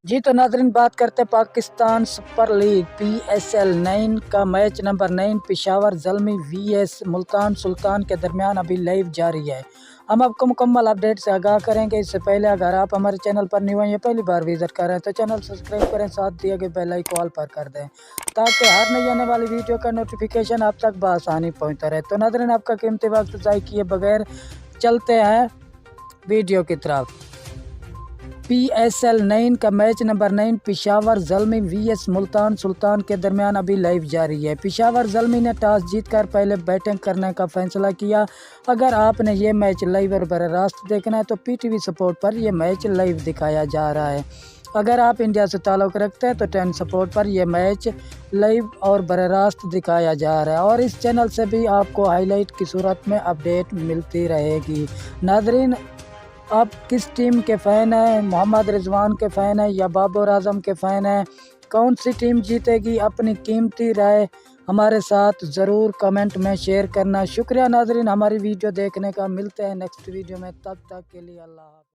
जी तो नाज़रीन, बात करते हैं पाकिस्तान सुपर लीग PSL 9 का match number 9 Peshawar Zalmi VS Multan Sultan के दरमियान अभी लाइव जारी है। हम आपको मुकम्मल अपडेट से आगाह करेंगे। इससे पहले अगर आप हमारे चैनल पर न्यू हैं या पहली बार विजिट कर रहे हैं तो चैनल सब्सक्राइब करें, साथ दिए गए बेल आइकन ऑल पर कर दें ताकि हर नई आने वाली वीडियो का नोटिफिकेशन आप तक बआसानी पहुँचता रहे। तो नाज़रीन, आपका कीमती वक्त ज़ाय किए बगैर चलते हैं वीडियो की तरफ। PSL 9 का match number 9 Peshawar Zalmi VS Multan Sultan के दरमियान अभी लाइव जारी है। पेशावर ज़ल्मी ने टॉस जीतकर पहले बैटिंग करने का फैसला किया। अगर आपने ये मैच लाइव और बराह रास्त देखना है तो PTV सपोर्ट पर यह मैच लाइव दिखाया जा रहा है। अगर आप इंडिया से ताल्लुक़ रखते हैं तो 10 सपोर्ट पर यह मैच लाइव और बराह रास्त दिखाया जा रहा है और इस चैनल से भी आपको हाईलाइट की सूरत में अपडेट मिलती रहेगी। नाज़रीन, आप किस टीम के फ़ैन हैं? मोहम्मद रिजवान के फ़ैन हैं या बाबर आजम के फ़ैन हैं? कौन सी टीम जीतेगी? अपनी कीमती राय हमारे साथ ज़रूर कमेंट में शेयर करना। शुक्रिया नाज़रीन हमारी वीडियो देखने का। मिलते हैं नेक्स्ट वीडियो में, तब तक के लिए अल्लाह हाफ़िज़।